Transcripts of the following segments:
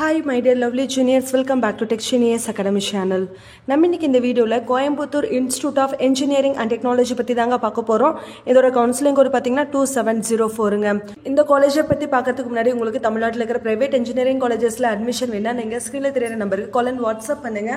Hi my dear lovely juniors, welcome back to Tech Genius Academy channel. நம்ம இன்னைக்கு இந்த வீடியோல Coimbatore institute of engineering and technology பத்தி தாங்க பார்க்க போறோம். இதோட கவுன்சிலிங் கோட் பாத்தீங்கன்னா 2704ங்க. இந்த காலேஜை பத்தி பார்க்கிறதுக்கு முன்னாடி உங்களுக்கு தமிழ்நாட்டில் இருக்கிற பிரைவேட் இன்ஜினியரிங் காலேஜஸ்ல அட்மிஷன் வேணா நீங்க ஸ்கிரீன்ல தெரியுற நம்பருக்கு கால் அண்ட் வாட்ஸ்அப் பண்ணுங்க.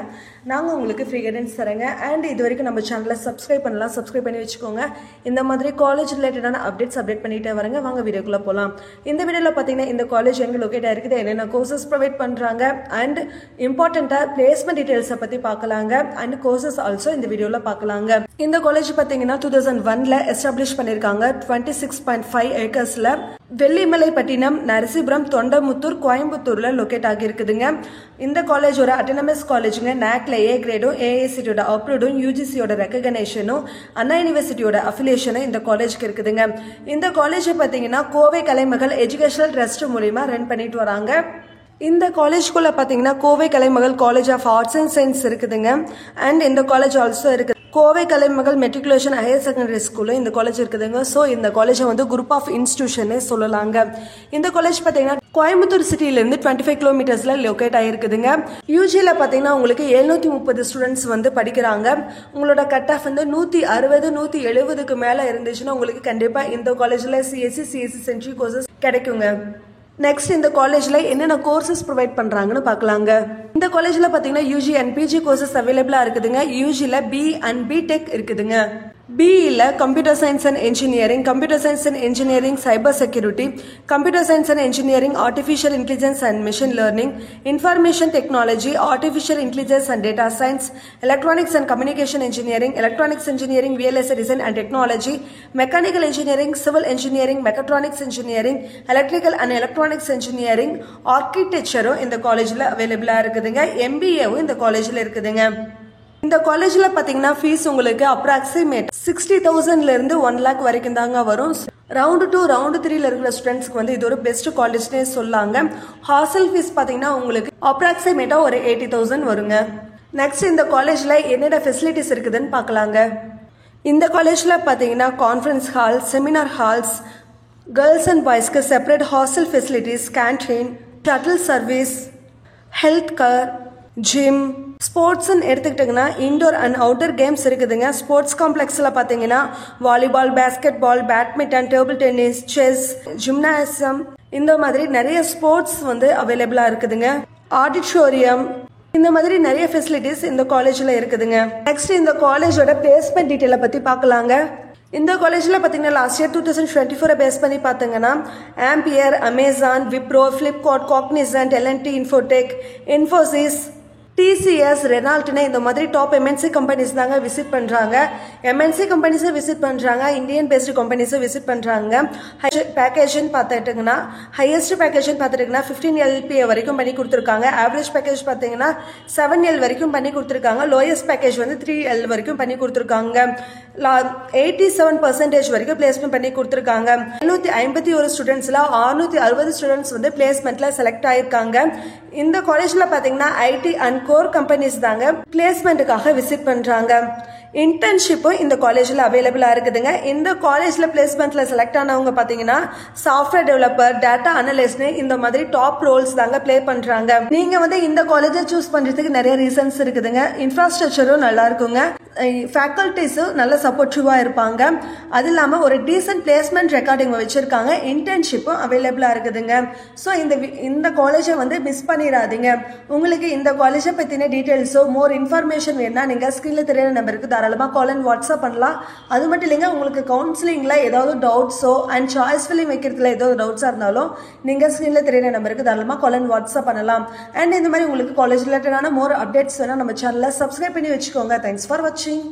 நாங்க உங்களுக்கு ஃப்ரீ கைடன்ஸ் தரேங்க. அண்ட் இது வரைக்கும் நம்ம சேனலை சப்ஸ்கிரைப் பண்ணலாம், சப்ஸ்கிரைப் பண்ணி வச்சுக்கோங்க. இந்த மாதிரி காலேஜ் ரிலேட்டடான அப்டேட் பண்ணிட்டே வரங்க. வாங்க வீடியோக்குள்ள போலாம். இந்த வீடியோல பாத்தீங்கன்னா இந்த காலேஜ் எங்க லொகேட் ஆயிருக்குது, என்னென்ன கோர்சஸ் பண்றாங்க அண்ட் இம்பார்ட்டன்ட்டா பிளேஸ்மென்ட் டீடைல்ஸ் பத்தி பார்க்கலாங்க. அண்ட் கோர்சஸ் ஆல்சோ இந்த வீடியோல பார்க்கலாங்க. இந்த காலேஜ் பாத்தீங்கன்னா 2001ல எஸ்டாப்ளிஷ் பண்ணிருக்காங்க. 26.5 ஏக்கர்ஸ்ல வெள்ளிமலைப்பட்டினம், நரசிபுரம், தொண்டமுத்தூர், கோயம்புத்தூர்ல லொகேட் ஆகி இருக்குதுங்க. இந்த காலேஜ் ஒரு அட்டானமஸ் காலேஜுங்க. நாக்ல ஏ கிரேடும், ஏஐசிடியோட அப்ரூவ்டும், யூஜிசியோட ரெகக்னேஷனும், அண்ணா யூனிவர்சிட்டியோட அஃபிலியேஷனும் இந்த காலேஜுக்கு இருக்குதுங்க. இந்த காலேஜ் பாத்தீங்கன்னா கோவை கலைமகள் எஜுகேஷனல் ட்ரஸ்ட் மூலமா ரன் பண்ணிட்டு வராங்க. இந்த காலேஜ்குள்ள பாத்தீங்கன்னா Kovai Kalaimagal college of arts and science இருக்குதுங்க. அண்ட் இந்த காலேஜ் ஆல்சோ இருக்கு Kovai Kalaimagal matriculation higher secondary ஸ்கூலும் இந்த காலேஜ் இருக்குதுங்க. ஸோ இந்த காலேஜை வந்து குரூப் ஆஃப் இன்ஸ்டிடியூஷனே சொல்லலாங்க. இந்த காலேஜ் பார்த்தீங்கன்னா கோயம்புத்தூர் சிட்டியிலிருந்து 25 கிலோமீட்டர்ஸ்ல லொகேட் ஆயிருக்குதுங்க. யூஜியில் பார்த்தீங்கன்னா உங்களுக்கு 730 ஸ்டூடெண்ட்ஸ் வந்து படிக்கிறாங்க. உங்களோட கட் ஆஃப் வந்து 160 170க்கு மேலே இருந்துச்சுன்னா உங்களுக்கு கண்டிப்பாக இந்த காலேஜில் சிஎஸ்சி சென்ட்ரி கோர்சஸ் கிடைக்குங்க. நெக்ஸ்ட் இந்த காலேஜ்ல என்னென்ன கோர்சஸ் ப்ரொவைட் பண்றாங்கன்னு பார்க்கலாங்க. இந்த காலேஜ்ல பாத்தீங்கன்னா யூஜி அண்ட் பிஜி கோர்சஸ் அவைலபிளா இருக்குதுங்க. யூஜில பி அண்ட் பிடெக் இருக்குதுங்க. பிஇல computer science and engineering, computer science and engineering cyber security, computer science and engineering artificial intelligence and machine learning, information technology, artificial intelligence and data science, electronics and communication engineering, electronics engineering, VLSI design and technology, mechanical engineering, civil engineering, mechatronics engineering, electrical and electronics engineering, ஆர்கிடெக்சரும் இந்த காலேஜ்ல அவைலபிளா இருக்குதுங்க. எம்பிஏவும் இந்த காலேஜ்ல இருக்குதுங்க. இந்த காலேஜ்ல பாத்தீங்கன்னா ஃபீஸ் உங்களுக்கு அப்ராக்சிமேட் 60,000ல இருந்து 1 lakh வரைக்கும் தாங்க வரும். ரவுண்ட் 2 ரவுண்ட் 3ல இருக்கிற ஸ்டூடெண்ட்ஸ்க்கு வந்து இது ஒரு பெஸ்ட் காலேஜ்னே சொல்லாங்க. ஹாஸ்டல் ஃபீஸ் பாத்தீங்கன்னா உங்களுக்கு அப்ராக்சிமேட்டா ஒரு 80,000 வருங்க. நெக்ஸ்ட் இந்த காலேஜ்ல என்னென்ன ஃபெசிலிட்டிஸ் இருக்குதுன்னு பார்க்கலாங்க. இந்த காலேஜ்ல பாத்தீங்கன்னா conference hall, seminar halls, girls and பாய்ஸ்க்கு separate hostel facilities, canteen, shuttle service, health care, gym, ஸ்போர்ட்ஸ்ன்னு எடுத்துக்கிட்டிங்கன்னா இன்டோர் அண்ட் அவுட்டர் கேம்ஸ் இருக்குதுங்க. ஸ்போர்ட்ஸ் காம்ப்ளெக்ஸில் பார்த்தீங்கன்னா volleyball, basketball, badminton, table tennis, chess, gymnasium இந்த மாதிரி நிறைய ஸ்போர்ட்ஸ் வந்து அவைலபிளாக இருக்குதுங்க. ஆடிட்டோரியம் இந்த மாதிரி நிறைய ஃபெசிலிட்டிஸ் இந்த காலேஜில் இருக்குதுங்க. நெக்ஸ்ட் இந்த காலேஜோட பிளேஸ்மெண்ட் டீட்டெயிலை பற்றி பார்க்கலாங்க. இந்த காலேஜில் பார்த்தீங்கன்னா லாஸ்ட் இயர் 2024 பேஸ் பண்ணி பார்த்தீங்கன்னா Ampere, Amazon, Wipro, Flipkart, Cognizant, L&T, Infotech, Infosys, TCS, ரெனால்ட்னு இந்த மாதிரி டாப் எம்என்சி கம்பெனிஸ் தாங்க விசிட் பண்றாங்க. எம்என்சி கம்பெனிஸை விசிட் பண்றாங்க, இந்தியன் பேஸ்டு கம்பெனிஸை விசிட் பண்றாங்க. பேக்கேஜ்னு பார்த்துட்டுங்கன்னா ஹையஸ்ட் பேக்கேஜ்னு பார்த்துட்டுங்கன்னா 15 LPA வரைக்கும் பண்ணி கொடுத்துருக்காங்க. ஆவரேஜ் பேக்கேஜ் பார்த்தீங்கன்னா 7L வரைக்கும் பண்ணி கொடுத்துருக்காங்க. லோயஸ்ட் பேக்கேஜ் வந்து 3L வரைக்கும் பண்ணி கொடுத்துருக்காங்க. 87% வரைக்கும் பிளேஸ்மெண்ட் பண்ணி கொடுத்துருக்காங்க. 751 ஸ்டூடெண்ட்ஸ்ல 660 ஸ்டூடெண்ட்ஸ் வந்து பிளேஸ்மெண்ட்ல செலக்ட் ஆயிருக்காங்க. இந்த காலேஜ்ல பாத்தீங்கன்னா ஐடி அண்ட் கோர் கம்பெனிஸ் தாங்க பிளேஸ்மெண்ட்டுக்காக விசிட் பண்றாங்க. இன்டர்ன்ஷிப்பும் இந்த காலேஜ்ல அவைலபிளா இருக்குதுங்க. இந்த காலேஜ்ல பிளேஸ்மெண்ட்ல செலக்ட் ஆனவங்க பாத்தீங்கன்னா சாஃப்ட்வேர் டெவலப்பர், டேட்டா அனலிஸ்ட் இந்த மாதிரி டாப் ரோல்ஸ் தாங்க பிளே பண்றாங்க. நீங்க வந்து இந்த காலேஜை சூஸ் பண்றதுக்கு நிறைய ரீசன்ஸ் இருக்குதுங்க. இன்ஃப்ராஸ்ட்ரக்சரும் நல்லா இருக்குங்க, ஃபேக்கல்டிஸும் நல்ல சப்போர்ட்டிவா இருப்பாங்க. அது இல்லாம ஒரு டீசன்ட் பிளேஸ்மெண்ட் ரெக்கார்டிங் வச்சிருக்காங்க. இன்டர்ன்ஷிப்பும் அவைலபிளா இருக்குதுங்க. ஸோ இந்த காலேஜை வந்து மிஸ் பண்ணிடாதீங்க. உங்களுக்கு இந்த காலேஜை பத்தின டீடைல்ஸோ மோர் இன்ஃபர்மேஷன் வேணா நீங்க ஸ்கிரீன்ல தெரியுற நம்பருக்கு தாராளமா கால் அண்ட் வாட்ஸ்அப் பண்ணலாம். அது மட்டும் இல்லைங்க, உங்களுக்கு கவுன்சிலிங்ல ஏதாவது டவுட்ஸோ அண்ட் சாய்ஸ் ஃபில்லிங் வைக்கிறதுல ஏதாவது டவுட்ஸா இருந்தாலும் நீங்க ஸ்கிரீன்ல தெரியுற நம்பருக்கு தாராளமா கால் அண்ட் வாட்ஸ்அப் பண்ணலாம். அண்ட் இந்த மாதிரி உங்களுக்கு காலேஜ் ரிலேட்டடான மோர் அப்டேட்ஸ் வேணா நம்ம சேனலை சப்ஸ்கிரைப் பண்ணி வச்சுக்கோங்க. தேங்க்ஸ் ஃபார் வாட்சிங்.